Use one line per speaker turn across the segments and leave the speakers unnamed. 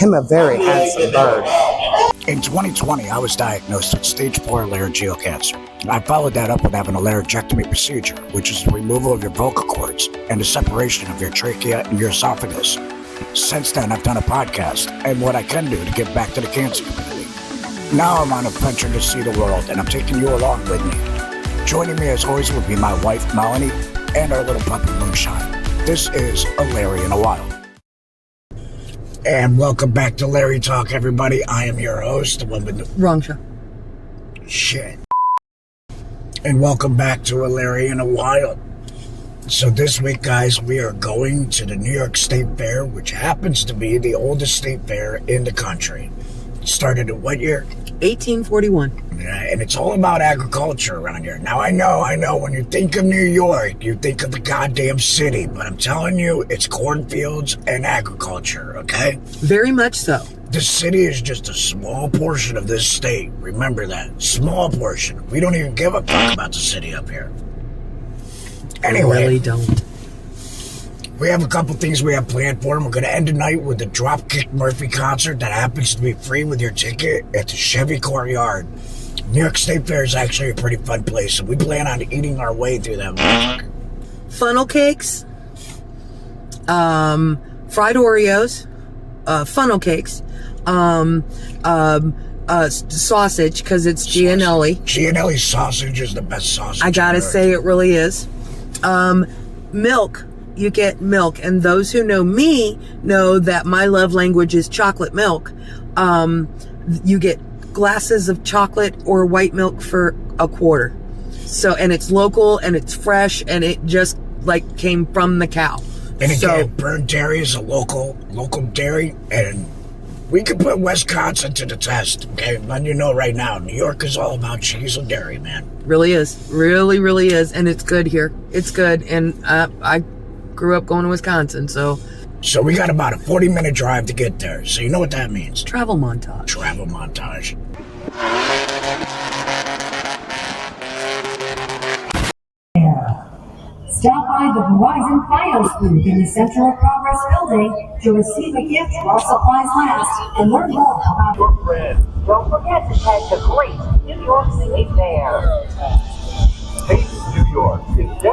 him a very handsome bird.
In 2020, I was diagnosed with stage 4 laryngeal cancer. I followed that up with having a laryngectomy procedure, which is the removal of your vocal cords and the separation of your trachea and your esophagus. Since then, I've done a podcast and what I can do to give back to the cancer community. Now I'm on a venture to see the world, and I'm taking you along with me. Joining me as always will be my wife, Melonie, and our little puppy, Moonshine. This is A Lary in a While. And welcome back to Lary Talk, everybody. I am your host, the one with the...
Wrong show.
Shit. And welcome back to A Lary in a While. So this week, guys, we are going to the New York State Fair, which happens to be the oldest state fair in the country. It started in what year?
1841.
Yeah, and it's all about agriculture around here. Now, I know, when you think of New York, you think of the goddamn city, but I'm telling you, it's cornfields and agriculture, okay?
Very much so.
The city is just a small portion of this state. Remember that. Small portion. We don't even give a fuck about the city up here. Anyway.
We really don't.
We have a couple things we have planned for them. We're going to end the night with the Dropkick Murphy concert that happens to be free with your ticket at the Chevy Courtyard. New York State Fair is actually a pretty fun place, and we plan on eating our way through that motherfucker.
Funnel cakes, fried Oreos, funnel cakes, sausage, because it's Gianelli.
Gianelli sausage is the best sausage.
I gotta say, it really is. Milk. You get milk, and those who know me know that my love language is chocolate milk. You get glasses of chocolate or white milk for $0.25. So, and it's local and it's fresh and it just like came from the cow.
And again, Burn Dairy is a local dairy, and we can put Wisconsin to the test. Okay, I'm letting you know right now, New York is all about cheese and dairy, man.
Really is, really is, and it's good here. It's good, and I grew up going to Wisconsin, so
we got about a 40-minute drive to get there. So you know what that means.
Travel montage.
Travel montage.
Stop by the Verizon Fios booth in the Central Progress Building to receive a gift while supplies last and learn more about your friends.
Don't forget to tag the great New York State Fair. Taste New York is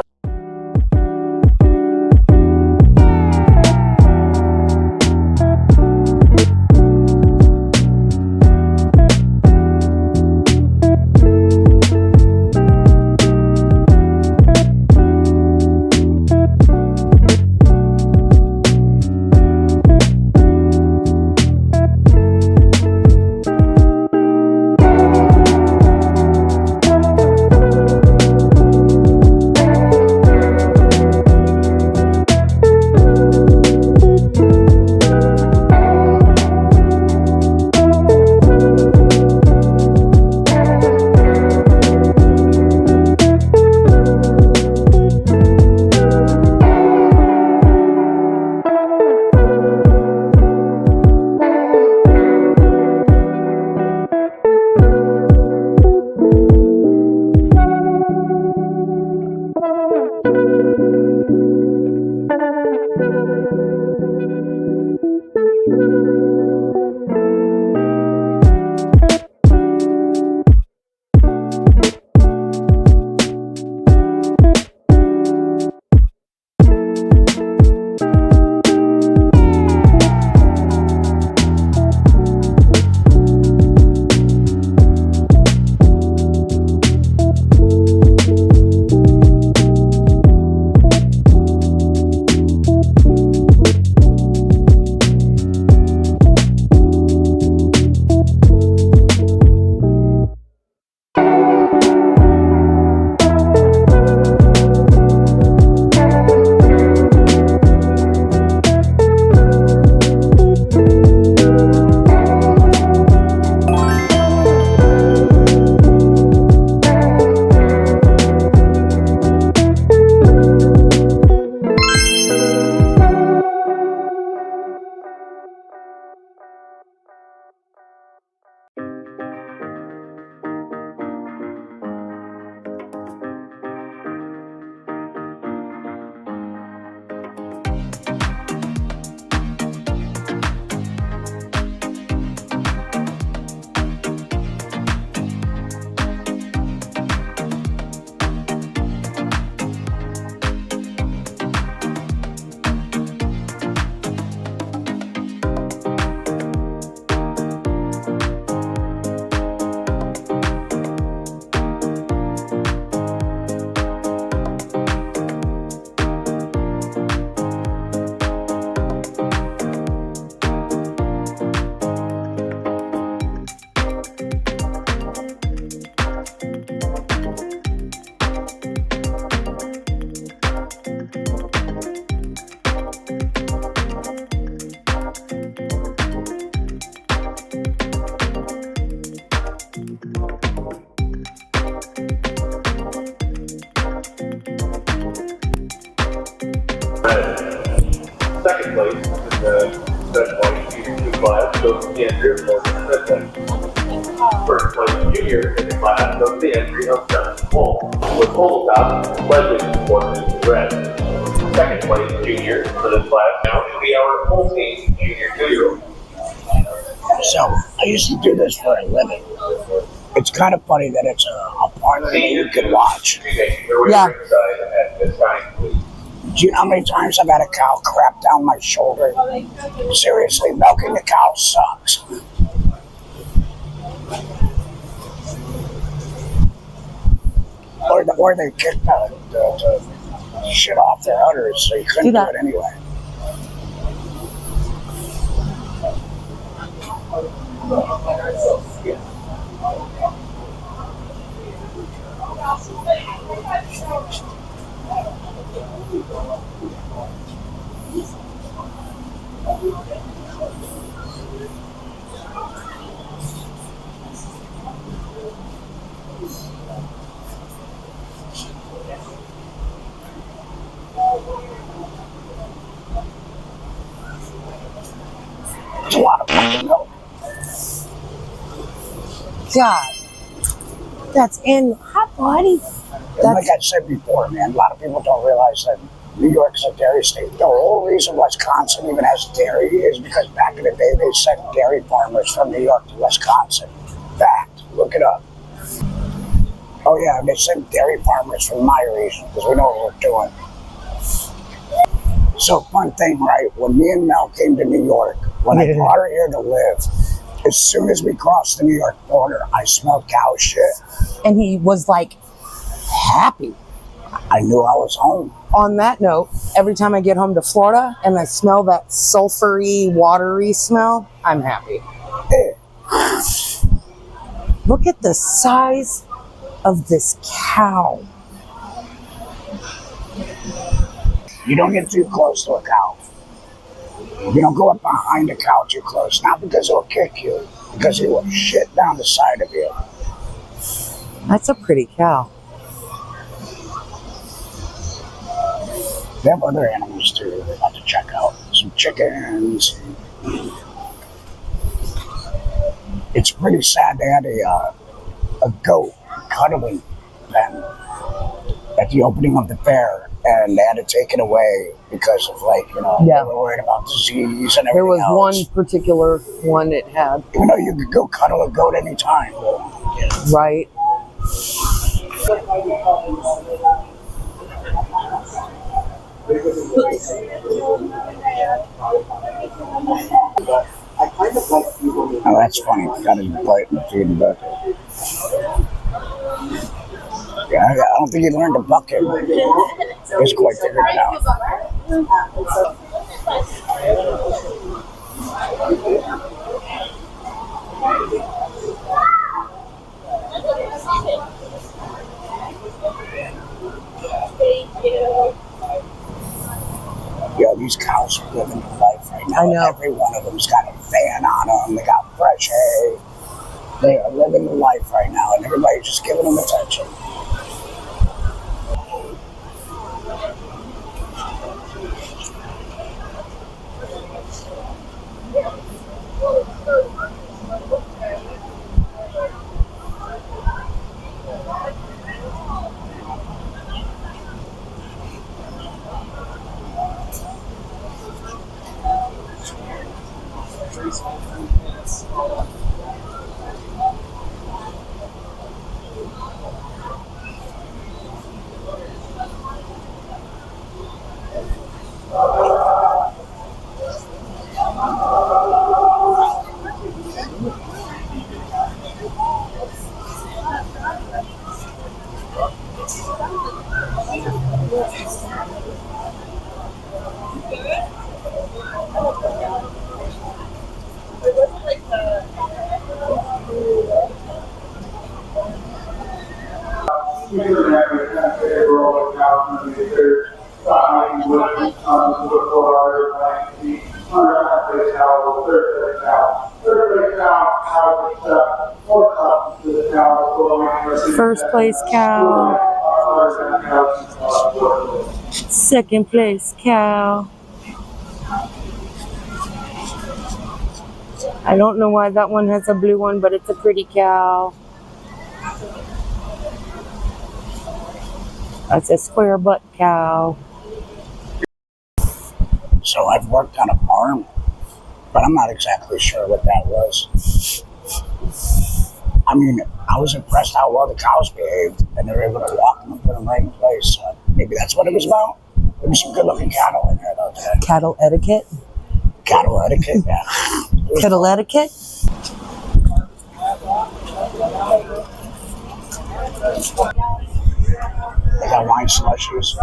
Second place in the special junior 2 class goes to the entry of Logan Smith. First place junior in the class goes to the entry of Justin Bull, with Holtop Leslie supporting the red. Second place junior for this class now will be our 14 junior 2-year-old.
So, I used to do this for a living. It's kind of funny that it's a parlor that you can watch.
Yeah.
Do you know how many times I've had a cow crap down my shoulder? Seriously, milking the cow sucks. Or they kick the shit off their udders, so you couldn't do it anyway. There's a lot of fucking milk.
God. That's in hot buddy.
And like I said before, man, a lot of people don't realize that New York's a dairy state. The whole reason Wisconsin even has dairy is because back in the day they sent dairy farmers from New York to Wisconsin. Fact, look it up. Oh yeah, they sent dairy farmers from my region because we know what we're doing. So fun thing, right? When me and Mel came to New York, when I brought her here to live, as soon as we crossed the New York border, I smelled cow shit.
And he was like happy.
I knew I was home.
On that note, every time I get home to Florida and I smell that sulfury, watery smell, I'm happy.
Yeah.
Look at the size of this cow.
You don't get too close to a cow. You don't go up behind a cow too close. Not because it'll kick you, because it will shit down the side of you.
That's a pretty cow.
They have other animals too we're about to check out. Some chickens. It's pretty sad. They had a goat cuddling them at the opening of the fair, and they had to take it away because of they were worried about disease and everything.
There was
else.
one particular one it had.
Even though you could go cuddle a goat anytime.
Right.
Oh, that's funny. Got his butt and feeding bucket. Yeah, I don't think he learned a bucket. He's quite figured it out. Yo, these cows are living their life right now.
I know.
Every one of them's got a fan on them. They got fresh hay. They are living the life right now, and everybody's just giving them attention.
First place cow. Second place cow.
I don't know why that one has a blue one, but it's a pretty cow. That's a square butt cow.
So I've worked on a farm, but I'm not exactly sure what that was. I mean, I was impressed how well the cows behaved, and they were able to walk them and put them right in place. So maybe that's what it was about. There was some good-looking cattle in there, though, today.
Cattle etiquette.
Cattle etiquette, yeah.
Cattle etiquette.
They got wine slushies.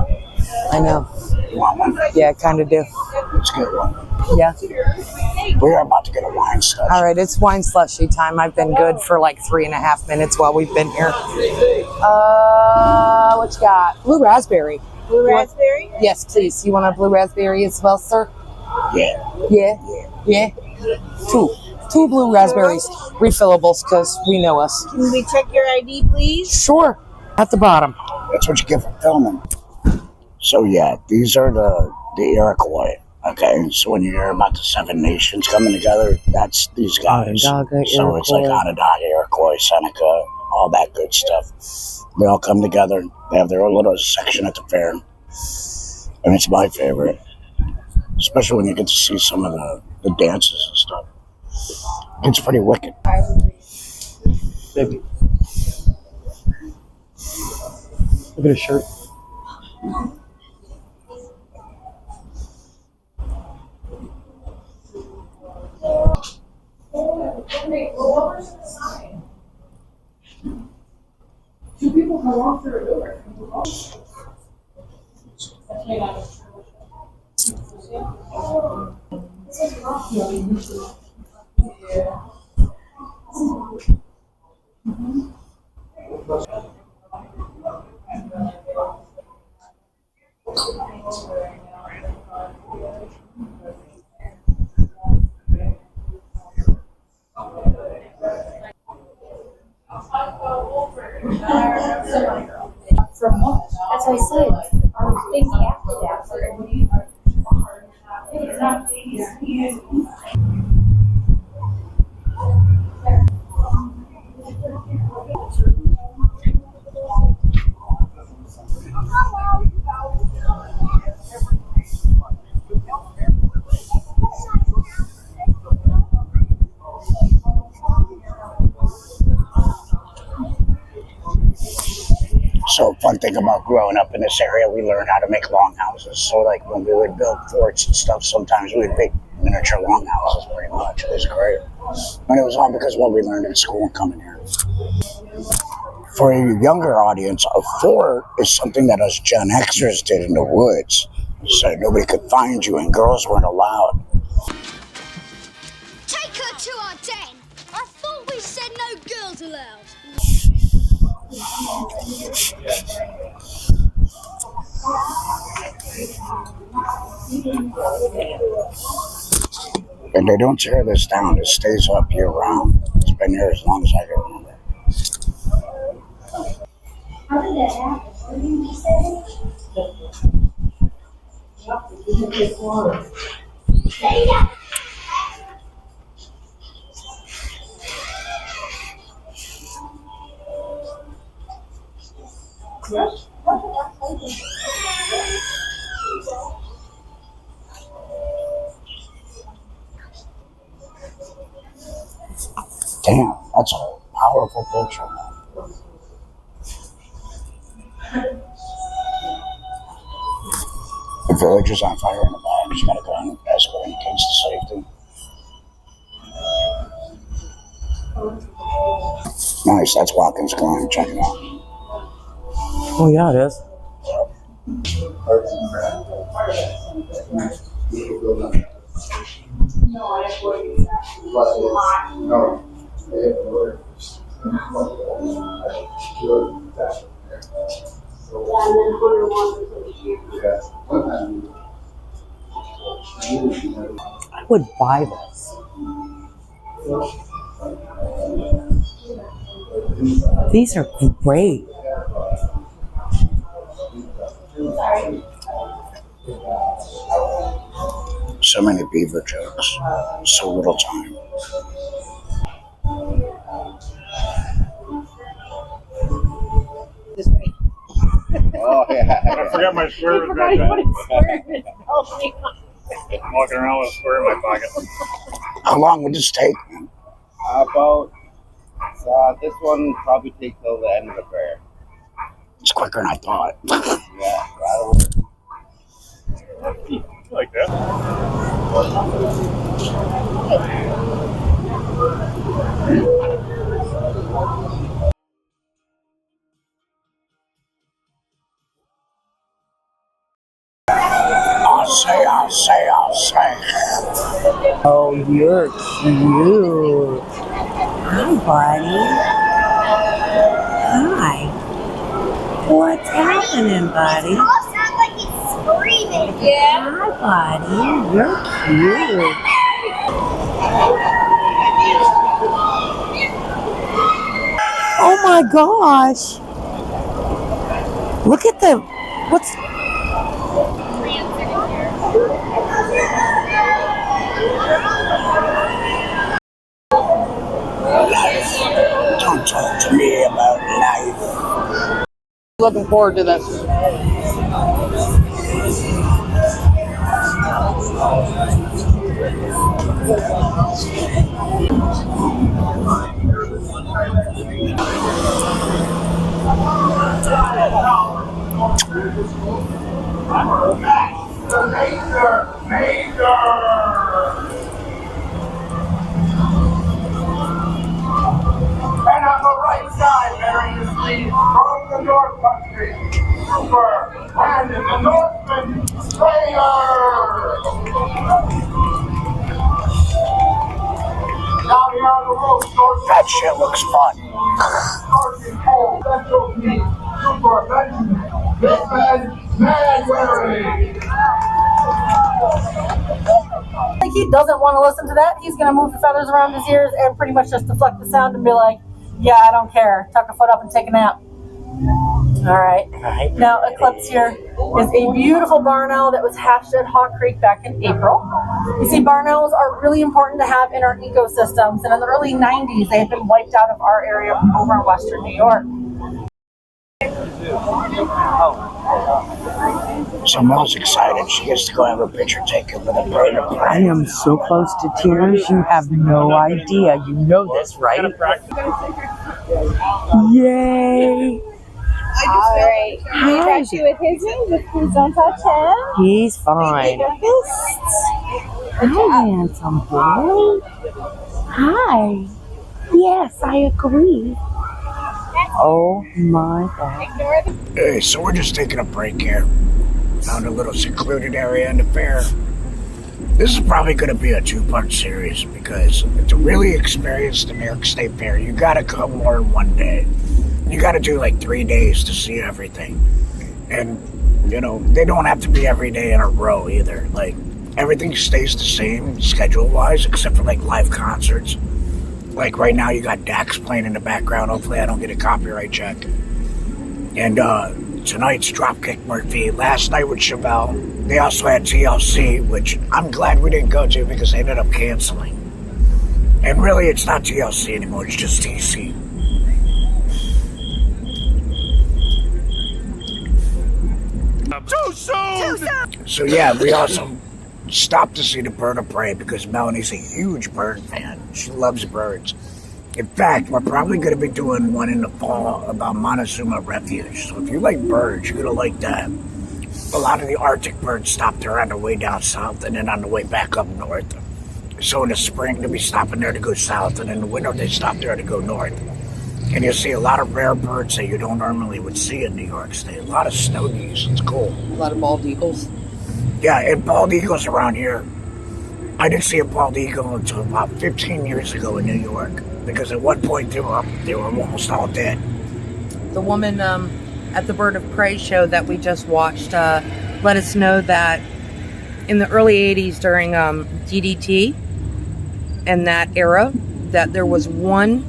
I know.
You want one?
Yeah, I kind of do.
Let's get one.
Yeah.
We're about to get a wine slushie.
All right, it's wine slushy time. I've been good for like 3.5 minutes while we've been here. What you got? Blue raspberry.
Blue raspberry?
Yes, please. You want a blue raspberry as well, sir?
Yeah.
Yeah. Yeah. Two blue raspberries. Refillables, because we know us.
Can we check your ID, please?
Sure. At the bottom.
That's what you get for filming. So yeah, these are the Iroquois. Okay, so when you hear about the 7 nations coming together, that's these guys.
Onondaga,
So it's like
Iroquois.
Onondaga, Iroquois, Seneca, all that good stuff. They all come together. They have their own little section at the fair, and it's my favorite, especially when you get to see some of the dances and stuff. It's pretty wicked.
Baby. Look at his shirt.
Two people can walk through a door.
From what? That's what I said. Our things after that.
So fun thing about growing up in this area, we learned how to make longhouses. So like when we would build forts and stuff, sometimes we'd make miniature longhouses pretty much. It was great. And it was all because of what we learned in school and coming here. For a younger audience, a fort is something that us Gen Xers did in the woods. So nobody could find you and girls weren't allowed.
Take her to our den. I thought we said no girls allowed.
And they don't tear this down. It stays up year round. It's been here as long as I can remember.
How did that happen? What did you say?
Damn, that's a powerful picture, man. The village is on fire in the back. You gotta go and escort the kids to safety. Nice, that's Watkins Glen. Check it out.
Oh, yeah, it is. I would buy this. These are great.
So So many beaver jokes. So little time.
Oh, yeah.
I forgot my square was back then. I'm walking around with a square in my pocket.
How long would this take?
About, this one probably take till the end of the prayer.
It's quicker than I thought.
Yeah, that'll work.
Like that.
I'll say.
Oh, you're cute. Hi, buddy. Hi. What's happening, buddy?
It all sounds like he's screaming. Yeah.
Hi, buddy. You're cute. Oh my gosh. Look at the, what's,
Don't talk to me about life.
looking forward to this.
And on the right side, bearing the sleeve from the North Country, Super and the Northman Slayer. Down here on the road,
That shit looks fun.
Laryngectomy, Super Benjamin, Big Man, Lary.
Like he doesn't want to listen to that. He's going to move the feathers around his ears and pretty much just deflect the sound and be like, yeah, I don't care. Tuck a foot up and take a nap. All right. Now, Eclipse here is a beautiful barn owl that was hatched at Hawk Creek back in April. You see, barn owls are really important to have in our ecosystems. And in the early 90s, they had been wiped out of our area over in Western New York.
So Mel's excited. She gets to go have her picture taken with a bird of
I
prey.
am so close to tears. You have no idea. You know this, right? Yay.
All right. Can you touch you with his wings? Just please don't touch him.
He's fine. Hi, handsome boy. Hi. Yes, I agree. Oh my God.
Hey, so we're just taking a break here. Found a little secluded area in the fair. This is probably going to be a two-part series because to really experience the New York State Fair, you got to come more than one day. You got to do like 3 days to see everything. And, you know, they don't have to be every day in a row either. Like, everything stays the same schedule-wise except for like live concerts. Like right now you got Dax playing in the background. Hopefully I don't get a copyright check. And tonight's Dropkick Murphy. Last night with Chevelle. They also had TLC, which I'm glad we didn't go to because they ended up canceling. And really it's not TLC anymore, it's just TC.
Too soon!
So yeah, we also stopped to see the bird of prey because Melonie's a huge bird fan. She loves birds. In fact, we're probably going to be doing one in the fall about Montezuma Refuge. So if you like birds, you're going to like that. A lot of the Arctic birds stop there on the way down south and then on the way back up north. So in the spring, they'll be stopping there to go south, and in the winter, they stop there to go north. And you'll see a lot of rare birds that you don't normally would see in New York State. A lot of snow geese. It's cool.
A lot of bald eagles.
Yeah, and bald eagles around here. I didn't see a bald eagle until about 15 years ago in New York. Because at one point they were almost all dead.
The woman at the Bird of Prey show that we just watched let us know that in the early 80s during DDT and that era, that there was one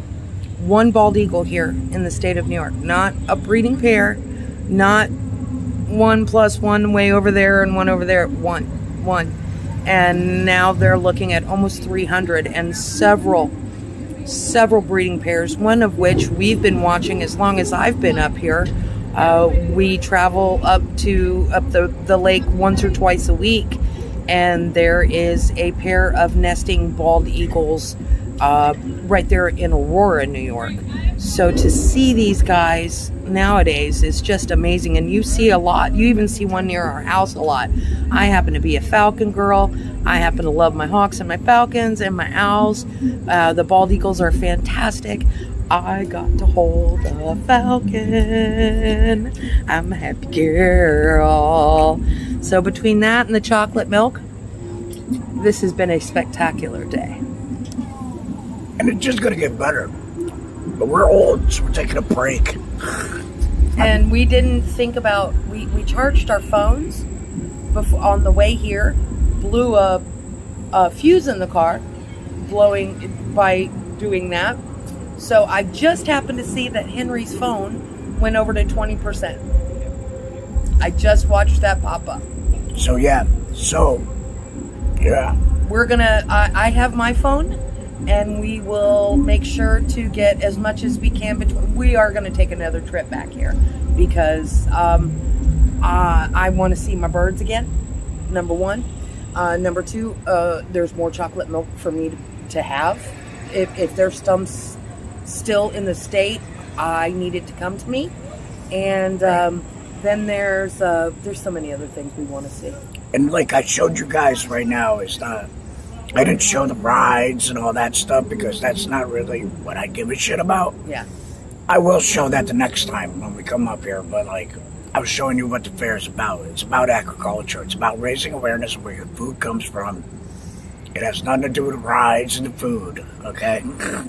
bald eagle here in the state of New York. Not a breeding pair, not 1 + 1 way over there and one over there. One. and now they're looking at almost 300 and several breeding pairs, one of which we've been watching as long as I've been up here. We travel up the lake once or twice a week, and there is a pair of nesting bald eagles right there in Aurora, New York. So to see these guys nowadays is just amazing, and you see a lot. You even see one near our house a lot. I happen to be a falcon girl. I happen to love my hawks and my falcons and my owls. The bald eagles are fantastic. I got to hold a falcon. I'm a happy girl. So between that and the chocolate milk, this has been a spectacular day.
And it's just going to get better. But we're old, so we're taking a break.
And we didn't think about, we charged our phones before, on the way here, blew a fuse in the car, by doing that. So I just happened to see that Henry's phone went over to 20%. I just watched that pop up.
So yeah.
We're gonna, I have my phone, and we will make sure to get as much as we can we are going to take another trip back here because I want to see my birds again, number one. Number two, there's more chocolate milk for me to have. If there's some still in the state, I need it to come to me. And then there's so many other things we want to see.
And like I showed you guys right now is I didn't show the rides and all that stuff because that's not really what I give a shit about.
Yeah.
I will show that the next time when we come up here, but like I was showing you what the fair is about. It's about agriculture. It's about raising awareness of where your food comes from. It has nothing to do with the rides and the food, okay?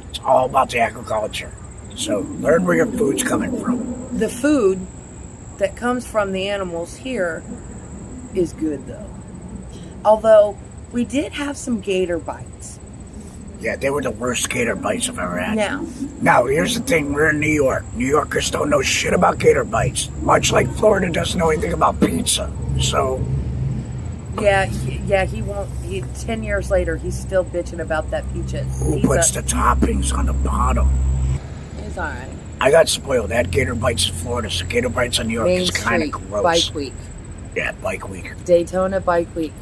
It's all about the agriculture. So learn where your food's coming from.
The food that comes from the animals here is good, though. Although we did have some gator bites.
Yeah, they were the worst gator bites I've ever had.
Now,
here's the thing. We're in New York. New Yorkers don't know shit about gator bites. Much like Florida doesn't know anything about pizza. So...
Yeah, he won't. 10 years later, he's still bitching about that pizza.
Who puts the toppings on the bottom?
It's all right.
I got spoiled. I had gator bites in Florida, so gator bites in New York is kind of gross.
Bike Week.
Yeah, Bike Week.
Daytona Bike Week.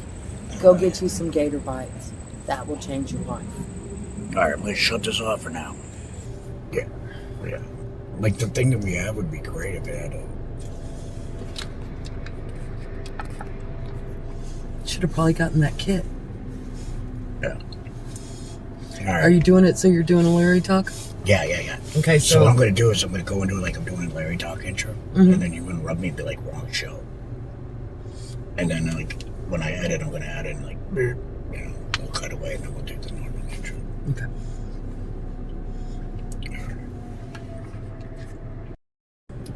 Go get you some gator bites. That will change your life.
All right, let's shut this off for now. Yeah. Like the thing that we have would be great if it had a...
Should have probably gotten that kit.
Yeah. All right.
Are you doing it so you're doing a Larry talk?
Yeah.
Okay,
so what I'm going to do is I'm going to go into it like I'm doing a Larry talk intro, and then you're going to rub me and be like, wrong show. And then like when I edit, I'm going to add in like, we'll cut away and then we'll do the normal intro.
Okay.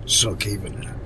So keeping that.